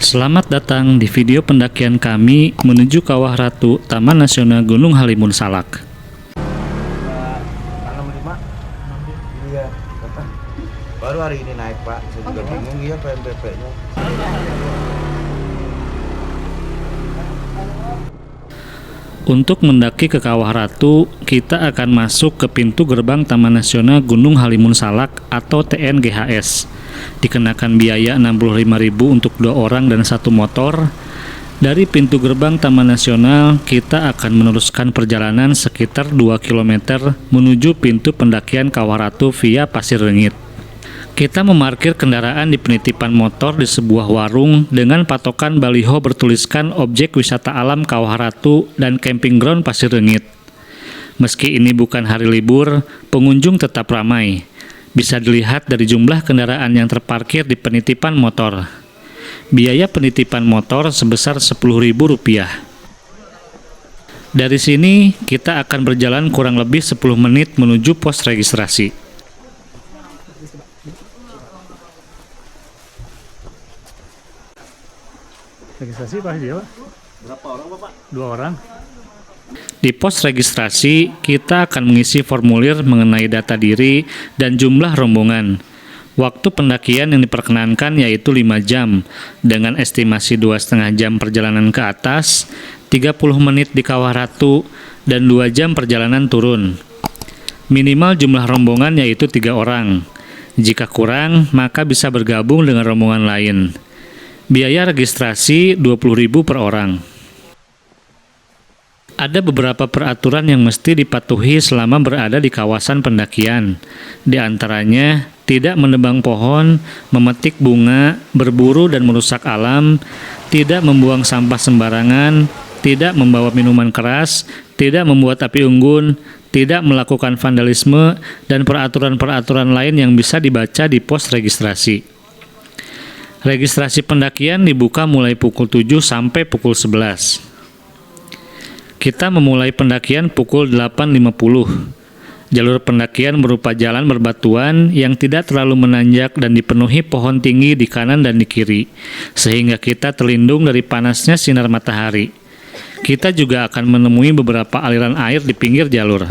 Selamat datang di video pendakian kami menuju Kawah Ratu, Taman Nasional Gunung Halimun Salak. Tanggal 5? Iya, Bapak. Baru hari ini naik, Pak. Saya juga bingung ya PNBP-nya. Untuk mendaki ke Kawah Ratu, kita akan masuk ke pintu gerbang Taman Nasional Gunung Halimun Salak atau TNGHS. Dikenakan biaya Rp65.000 untuk 2 orang dan 1 motor. Dari pintu gerbang Taman Nasional, kita akan meneruskan perjalanan sekitar 2 km menuju pintu pendakian Kawah Ratu via Pasir Rengit. Kita memarkir kendaraan di penitipan motor di sebuah warung dengan patokan baliho bertuliskan objek wisata alam Kawah Ratu dan camping ground Pasir Rengit. Meski ini bukan hari libur, pengunjung tetap ramai. Bisa dilihat dari jumlah kendaraan yang terparkir di penitipan motor. Biaya penitipan motor sebesar Rp10.000. Dari sini, kita akan berjalan kurang lebih 10 menit menuju pos registrasi. Registrasi Pak dia, Pak? Berapa orang, Bapak? 2 orang. Di pos registrasi, kita akan mengisi formulir mengenai data diri dan jumlah rombongan. Waktu pendakian yang diperkenankan yaitu 5 jam, dengan estimasi 2,5 jam perjalanan ke atas, 30 menit di Kawah Ratu, dan 2 jam perjalanan turun. Minimal jumlah rombongan yaitu 3 orang. Jika kurang, maka bisa bergabung dengan rombongan lain. Biaya registrasi Rp20.000 per orang. Ada beberapa peraturan yang mesti dipatuhi selama berada di kawasan pendakian. Di antaranya, tidak menebang pohon, memetik bunga, berburu dan merusak alam, tidak membuang sampah sembarangan, tidak membawa minuman keras, tidak membuat api unggun, tidak melakukan vandalisme, dan peraturan-peraturan lain yang bisa dibaca di pos registrasi. Registrasi pendakian dibuka mulai pukul 7 sampai pukul 11. Kita memulai pendakian pukul 8.50. Jalur pendakian berupa jalan berbatuan yang tidak terlalu menanjak dan dipenuhi pohon tinggi di kanan dan di kiri, sehingga kita terlindung dari panasnya sinar matahari. Kita juga akan menemui beberapa aliran air di pinggir jalur.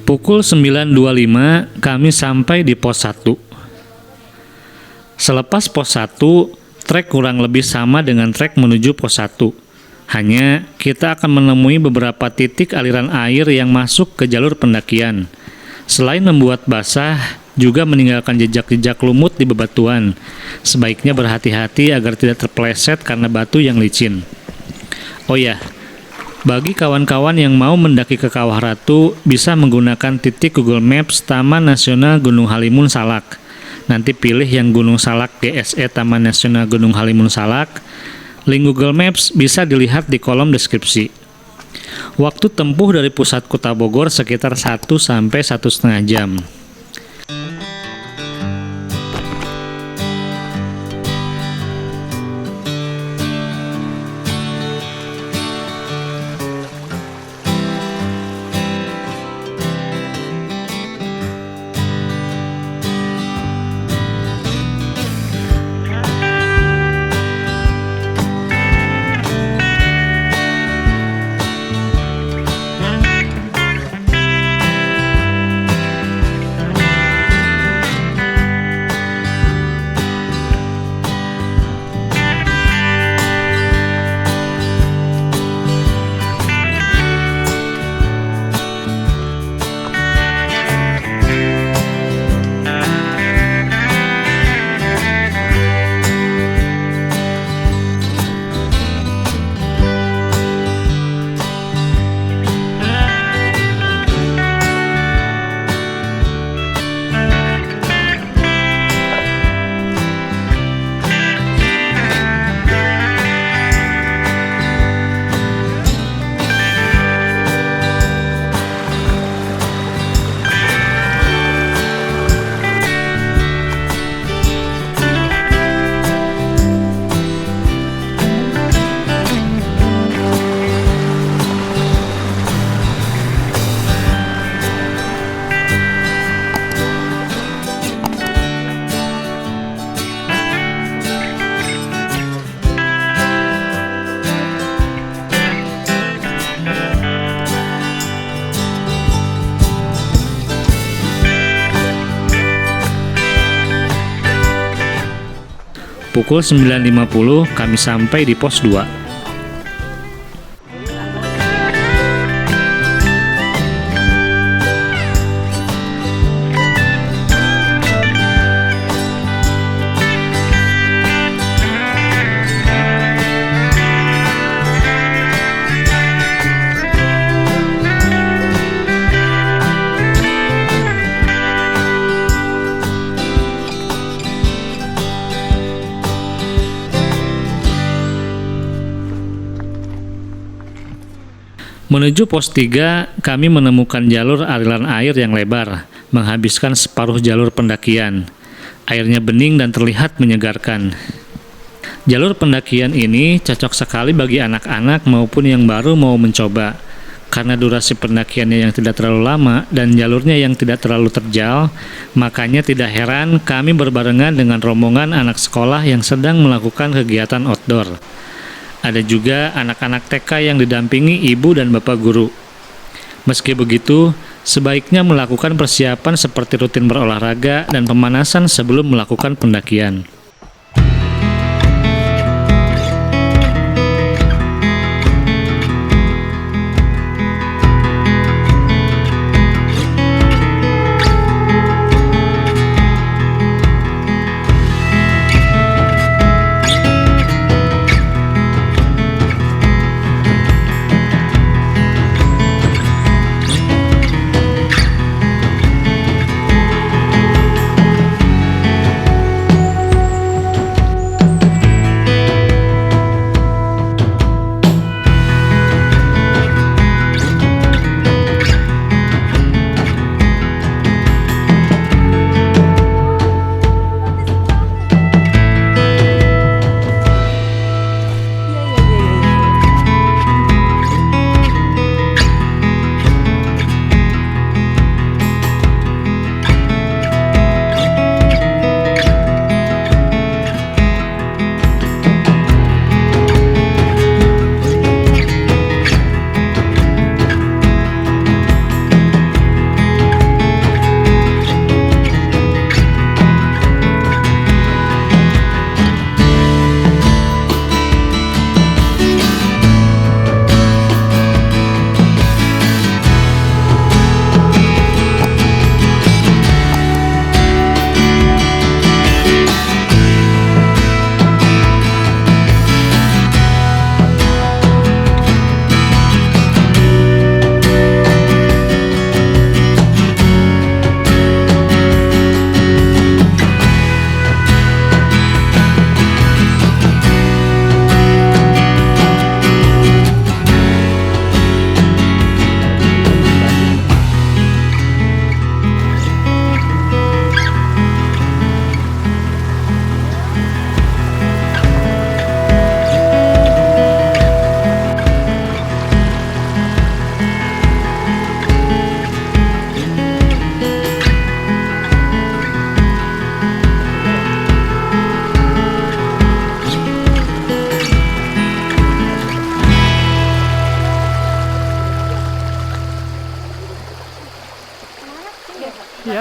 Pukul 9.25 kami sampai di pos 1. Selepas pos 1, trek kurang lebih sama dengan trek menuju pos 1. Hanya kita akan menemui beberapa titik aliran air yang masuk ke jalur pendakian. Selain membuat basah, juga meninggalkan jejak-jejak lumut di bebatuan. Sebaiknya berhati-hati agar tidak terpeleset karena batu yang licin. Oh ya, bagi kawan-kawan yang mau mendaki ke Kawah Ratu, bisa menggunakan titik Google Maps Taman Nasional Gunung Halimun Salak. Nanti pilih yang Gunung Salak GSE Taman Nasional Gunung Halimun Salak. Link Google Maps bisa dilihat di kolom deskripsi. Waktu tempuh dari pusat kota Bogor sekitar 1 sampai 1,5 jam. Pukul 9.50 kami sampai di pos 2. Menuju pos 3, kami menemukan jalur aliran air yang lebar, menghabiskan separuh jalur pendakian. Airnya bening dan terlihat menyegarkan. Jalur pendakian ini cocok sekali bagi anak-anak maupun yang baru mau mencoba. Karena durasi pendakiannya yang tidak terlalu lama dan jalurnya yang tidak terlalu terjal, makanya tidak heran kami berbarengan dengan rombongan anak sekolah yang sedang melakukan kegiatan outdoor. Ada juga anak-anak TK yang didampingi ibu dan bapak guru. Meski begitu, sebaiknya melakukan persiapan seperti rutin berolahraga dan pemanasan sebelum melakukan pendakian.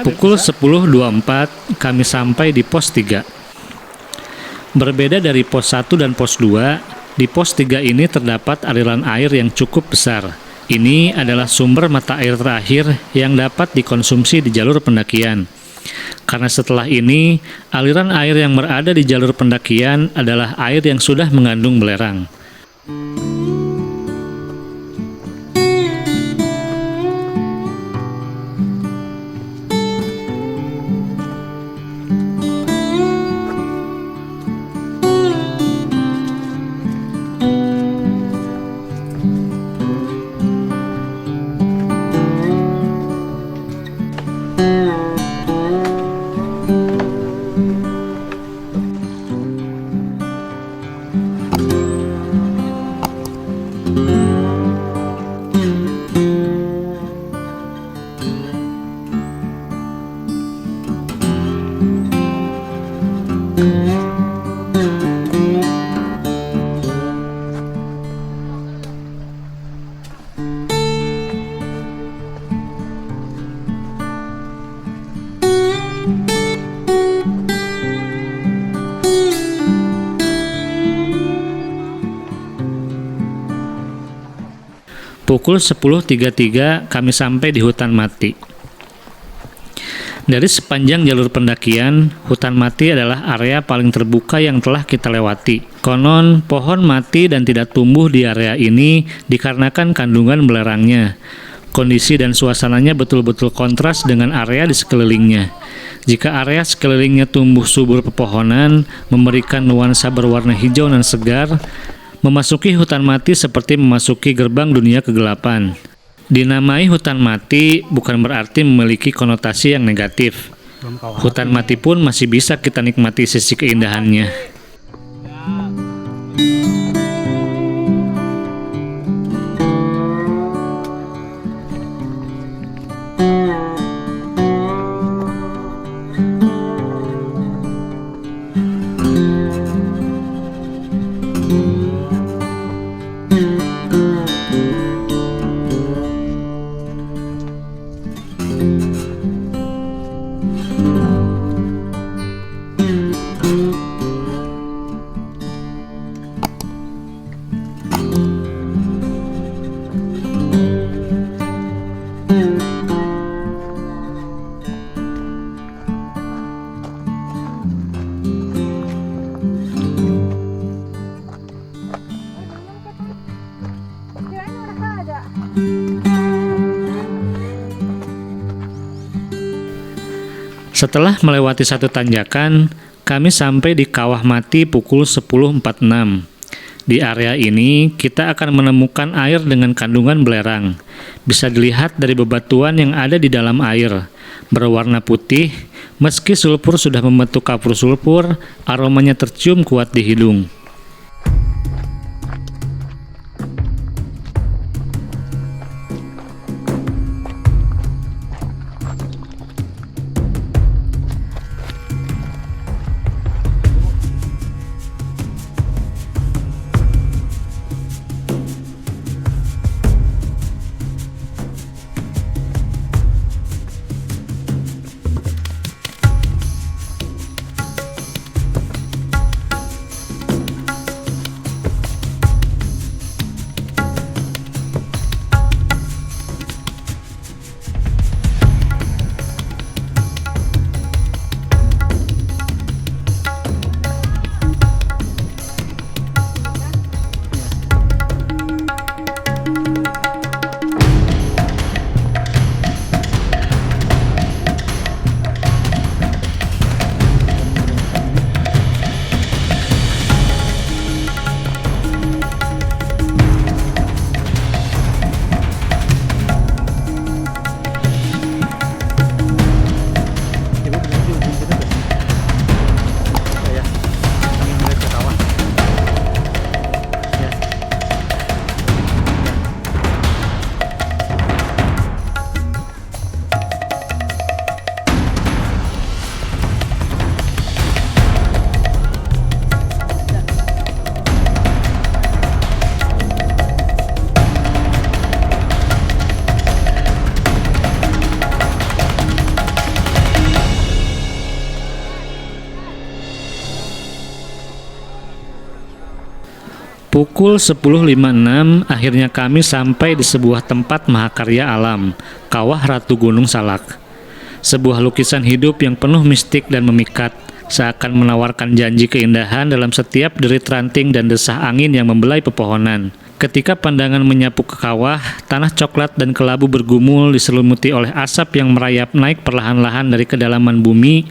Pukul 10.24 kami sampai di pos 3. Berbeda dari pos 1 dan pos 2, di pos 3 ini terdapat aliran air yang cukup besar. Ini adalah sumber mata air terakhir yang dapat dikonsumsi di jalur pendakian. Karena setelah ini, aliran air yang berada di jalur pendakian adalah air yang sudah mengandung belerang. Pukul 10.33 kami sampai di hutan mati. Dari sepanjang jalur pendakian, hutan mati adalah area paling terbuka yang telah kita lewati. Konon, pohon mati dan tidak tumbuh di area ini dikarenakan kandungan belerangnya. Kondisi dan suasananya betul-betul kontras dengan area di sekelilingnya. Jika area sekelilingnya tumbuh subur pepohonan, memberikan nuansa berwarna hijau dan segar, memasuki hutan mati seperti memasuki gerbang dunia kegelapan. Dinamai hutan mati bukan berarti memiliki konotasi yang negatif. Hutan mati pun masih bisa kita nikmati sisi keindahannya. Setelah melewati satu tanjakan, kami sampai di Kawah Mati pukul 10.46. Di area ini, kita akan menemukan air dengan kandungan belerang. Bisa dilihat dari bebatuan yang ada di dalam air. Berwarna putih, meski sulfur sudah membentuk kapur sulfur, aromanya tercium kuat di hidung. Pukul 10.56 akhirnya kami sampai di sebuah tempat mahakarya alam, Kawah Ratu Gunung Salak. Sebuah lukisan hidup yang penuh mistik dan memikat, seakan menawarkan janji keindahan dalam setiap derit ranting dan desah angin yang membelai pepohonan. Ketika pandangan menyapu ke kawah, tanah coklat dan kelabu bergumul diselimuti oleh asap yang merayap naik perlahan-lahan dari kedalaman bumi.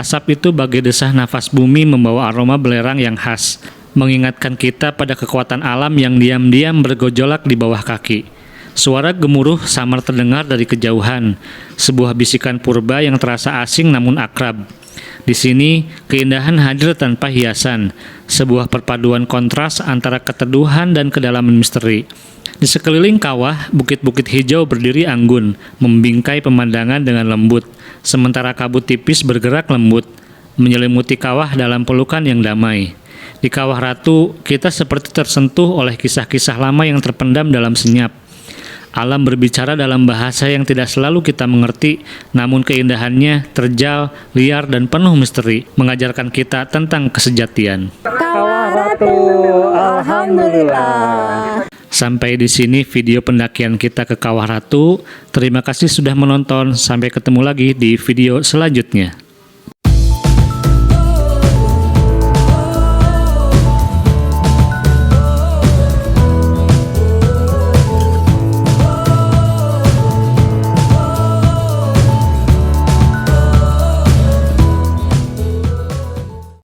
Asap itu bagai desah nafas bumi membawa aroma belerang yang khas, mengingatkan kita pada kekuatan alam yang diam-diam bergejolak di bawah kaki. Suara gemuruh samar terdengar dari kejauhan, sebuah bisikan purba yang terasa asing namun akrab. Di sini, keindahan hadir tanpa hiasan, sebuah perpaduan kontras antara keteduhan dan kedalaman misteri. Di sekeliling kawah, bukit-bukit hijau berdiri anggun, membingkai pemandangan dengan lembut, sementara kabut tipis bergerak lembut, menyelimuti kawah dalam pelukan yang damai. Di Kawah Ratu, kita seperti tersentuh oleh kisah-kisah lama yang terpendam dalam senyap. Alam berbicara dalam bahasa yang tidak selalu kita mengerti, namun keindahannya terjal, liar, dan penuh misteri, mengajarkan kita tentang kesejatian. Kawah Ratu, alhamdulillah. Sampai di sini video pendakian kita ke Kawah Ratu. Terima kasih sudah menonton. Sampai ketemu lagi di video selanjutnya.